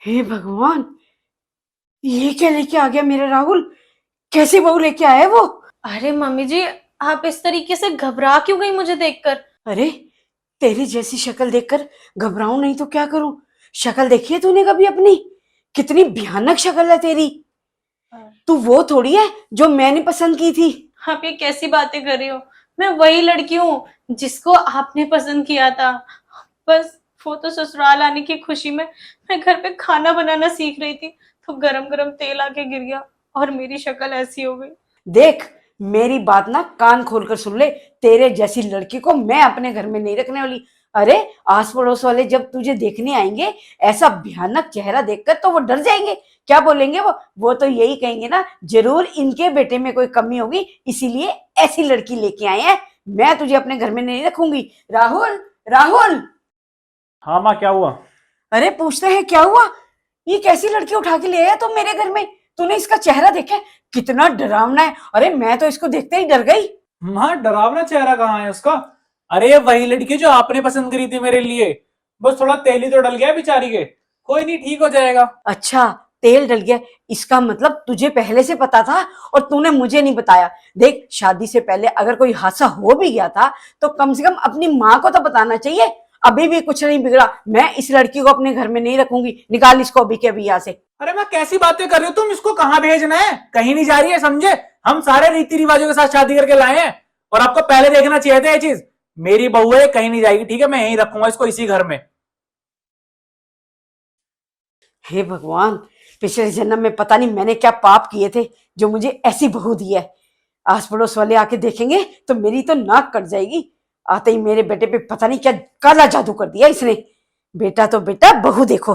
हे भगवान, ये क्या लेके आ गया मेरा राहुल? कैसी बहू लेके आया है वो? अरे मम्मी जी, आप इस तरीके से घबरा क्यों गई मुझे देखकर? अरे, तेरी जैसी शक्ल देखकर घबराऊं नहीं तो क्या करूं? शक्ल देखी है तूने कभी अपनी? कितनी भयानक शक्ल है तेरी। तू वो थोड़ी है जो मैंने पसंद की थी। आप ये कैसी बातें कर रही हो? मैं वही लड़की हूँ जिसको आपने पसंद किया था। बस वो तो ससुराल आने की खुशी में मैं घर पे खाना बनाना सीख रही थी, तो गरम गरम तेल आके गिर गया और मेरी शक्ल ऐसी हो गई। देख, मेरी बात ना कान खोलकर सुन ले। तेरे जैसी लड़की को मैं अपने घर में नहीं रखने वाली। अरे, आस पड़ोस वाले जब तुझे देखने आएंगे ऐसा भयानक चेहरा देखकर तो वो डर जाएंगे। क्या बोलेंगे वो तो यही कहेंगे ना, जरूर इनके बेटे में कोई कमी होगी, इसीलिए ऐसी लड़की लेके आए हैं। मैं तुझे अपने घर में नहीं रखूंगी। राहुल, राहुल। हाँ माँ, क्या हुआ? अरे, पूछते हैं क्या हुआ? ये कैसी लड़की उठा के ले आया तुम मेरे घर में? तूने इसका चेहरा देखा है? कितना डरावना है। अरे, मैं तो इसको देखते ही डर गई। माँ, डरावना चेहरा कहाँ है उसका? अरे ये वही लड़की जो आपने पसंद करी थी मेरे लिए। बस थोड़ा तेल ही तो डल गया है बेचारी के। कोई नहीं, ठीक हो जाएगा। अच्छा, तेल डल गया? इसका मतलब तुझे पहले से पता था और तूने मुझे नहीं बताया। देख, शादी से पहले अगर कोई हादसा हो भी गया था तो कम से कम अपनी माँ को तो बताना चाहिए। अभी भी कुछ नहीं बिगड़ा। मैं इस लड़की को अपने घर में नहीं रखूंगी। निकाल इसको अभी के अभी यहाँ से। अरे माँ, कैसी बातें कर रही हो तुम? इसको कहाँ भेजना है? कहीं नहीं जा रही है, समझे? हम सारे रीति रिवाजों के साथ शादी करके लाए हैं और आपको पहले देखना चाहिए था ये चीज। मेरी बहू है, कहीं नहीं जाएगी, ठीक है? मैं यहीं रखूंगा इसको, इसी घर में। हे भगवान, पिछले जन्म में पता नहीं मैंने क्या पाप किए थे जो मुझे ऐसी बहू दी है। आस पड़ोस वाले आके देखेंगे तो मेरी तो नाक कट जाएगी। आते ही मेरे बेटे पे पता नहीं क्या काला जादू कर दिया इसने। बेटा तो बेटा, बहू देखो।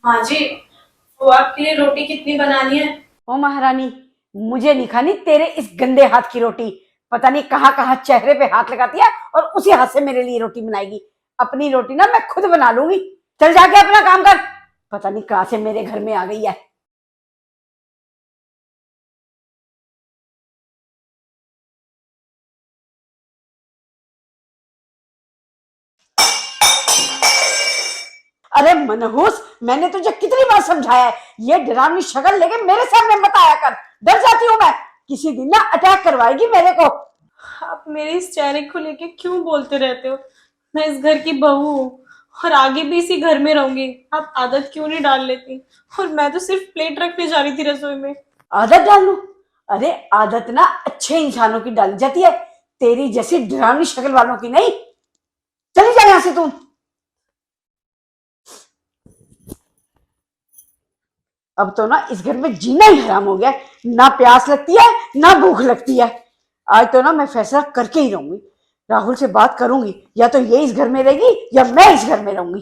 हाँ जी, वो आपके लिए रोटी कितनी बनानी है? ओ महारानी, मुझे नहीं खानी तेरे इस गंदे हाथ की रोटी। पता नहीं कहाँ कहाँ चेहरे पे हाथ लगाती है और उसी हाथ से मेरे लिए रोटी बनाएगी। अपनी रोटी ना मैं खुद बना लूंगी। चल जाके अपना काम कर। पता नहीं कहाँ से मेरे घर में आ गई है। अरे मनहूस, मैंने तुझे कितनी बार समझाया है, ये डरावनी शक्ल लेके मेरे सामने मत आया कर। डर जाती हूँ मैं। किसी दिन ना अटैक करवाएगी मेरे को। आप मेरे इस चेहरे को लेके क्यों बोलते रहते हो? मैं इस घर की बहू हूँ और आगे भी इसी घर में रहूंगी। आप आदत क्यों नहीं डाल लेती? और मैं तो सिर्फ प्लेट रखने जा रही थी रसोई में। आदत डाल लूं? अरे, आदत ना अच्छे इंसानों की डाली जाती है, तेरी जैसी डरावनी शक्ल वालों की नहीं। चली जा यहां से तू। अब तो ना इस घर में जीना ही हराम हो गया। ना प्यास लगती है ना भूख लगती है। आज तो ना मैं फैसला करके ही रहूंगी। राहुल से बात करूंगी, या तो ये इस घर में रहेगी या मैं इस घर में रहूंगी।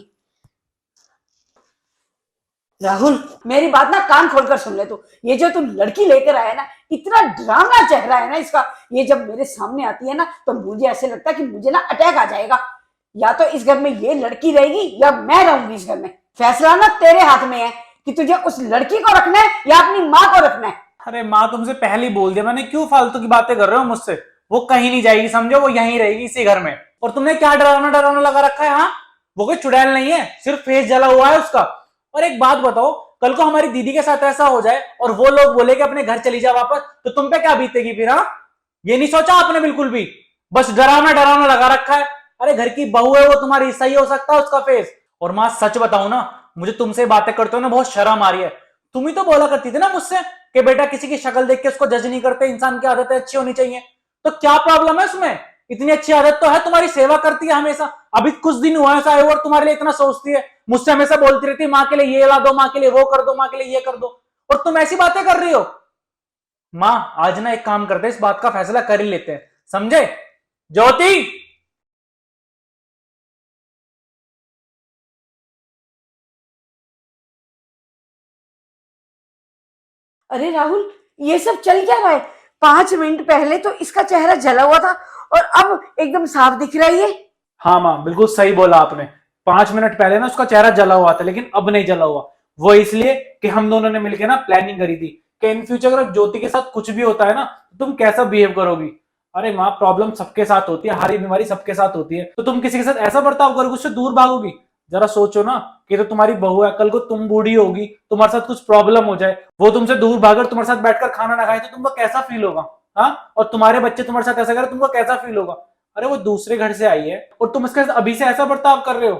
राहुल, मेरी बात ना कान खोलकर सुन ले तू। ये जो तू लड़की लेकर आया ना, इतना डरावना चेहरा है ना इसका। ये जब मेरे सामने आती है ना तो मुझे ऐसे लगता है कि मुझे ना अटैक आ जाएगा। या तो इस घर में ये लड़की रहेगी या मैं रहूंगी इस घर में। फैसला ना तेरे हाथ में है कि तुझे उस लड़की को रखना है या अपनी माँ को रखना है। अरे माँ, तुमसे पहले ही बोल दिया मैंने, क्यों फालतू की बातें कर रहे हो मुझसे? वो कहीं नहीं जाएगी, समझो? वो यहीं रहेगी इसी घर में। और तुमने क्या डरावना डरावना लगा रखा है? हाँ, वो कोई चुड़ैल नहीं है, सिर्फ फेस जला हुआ है उसका। और एक बात बताओ, कल को हमारी दीदी के साथ ऐसा हो जाए और वो लोग बोले कि अपने घर चली जा वापस, तो तुम पे क्या बीतेगी फिर? हाँ, ये नहीं सोचा आपने बिल्कुल भी? बस डरावना डरावना लगा रखा है। अरे घर की बहू है वो तुम्हारी, सही हो सकता है उसका फेस। और माँ सच बताऊं ना, मुझे तुमसे बातें करते हो ना बहुत शर्म आ रही है। तुम ही तो बोला करती थी ना मुझसे कि बेटा किसी की शक्ल देख के उसको जज नहीं करते, इंसान की आदतें अच्छी होनी चाहिए। तो क्या प्रॉब्लम है उसमें? इतनी अच्छी आदत तो है, तुम्हारी सेवा करती है हमेशा। अभी कुछ दिन हुआ ऐसा है और तुम्हारे लिए इतना सोचती है, मुझसे हमेशा बोलती रहती है माँ के लिए ये ला दो, माँ के लिए वो कर दो, माँ के लिए ये कर दो। और तुम ऐसी बातें कर रही हो। माँ, आज ना एक काम करते हैं, इस बात का फैसला कर ही लेते हैं, समझे? ज्योति। अरे राहुल, ये सब चल क्या रहा है? 5 मिनट पहले तो इसका चेहरा जला हुआ था और अब एकदम साफ दिख रहा है ये। हाँ माँ, बिल्कुल सही बोला आपने। 5 मिनट पहले ना उसका चेहरा जला हुआ था, लेकिन अब नहीं जला हुआ। वो इसलिए कि हम दोनों ने मिलकर ना प्लानिंग करी थी कि इन फ्यूचर अगर ज्योति के साथ कुछ भी होता है ना तो तुम कैसा बिहेव करोगी। अरे माँ, प्रॉब्लम सबके साथ होती है, हर बीमारी सबके साथ होती है, तो तुम किसी के साथ ऐसा बर्ताव करोगे, उससे दूर भागोगी? जरा सोचो ना कि तो तुम्हारी बहू है, कल को तुम बूढ़ी होगी, तुम्हारे साथ कुछ प्रॉब्लम हो जाए, वो तुमसे दूर भागर तुम्हारे साथ बैठकर खाना ना खाए, तो तुमको कैसा फील होगा? हाँ, और तुम्हारे बच्चे तुम्हारे साथ ऐसा करें, तुमको कैसा फील होगा? अरे वो दूसरे घर से आई है और तुम इसके साथ अभी से ऐसा बर्ताव कर रहे हो।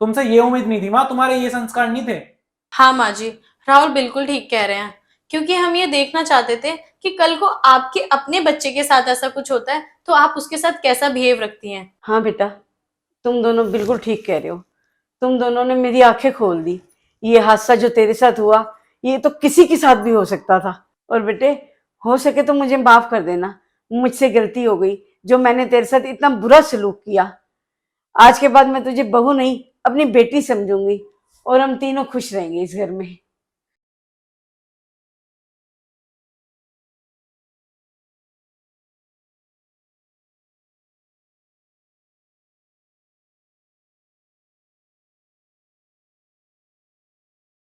तुमसे ये उम्मीद नहीं थी माँ, तुम्हारे ये संस्कार नहीं थे। हाँ माँ जी, राहुल बिल्कुल ठीक कह रहे हैं, क्योंकि हम ये देखना चाहते थे कि कल को आपके अपने बच्चे के साथ ऐसा कुछ होता है तो आप उसके साथ कैसा बिहेव रखती हैं। हाँ बेटा, तुम दोनों बिल्कुल ठीक कह रहे हो। तुम दोनों ने मेरी आंखें खोल दी। ये हादसा जो तेरे साथ हुआ, ये तो किसी के साथ भी हो सकता था। और बेटे, हो सके तो मुझे माफ कर देना, मुझसे गलती हो गई जो मैंने तेरे साथ इतना बुरा सलूक किया। आज के बाद मैं तुझे बहू नहीं, अपनी बेटी समझूंगी और हम तीनों खुश रहेंगे इस घर में।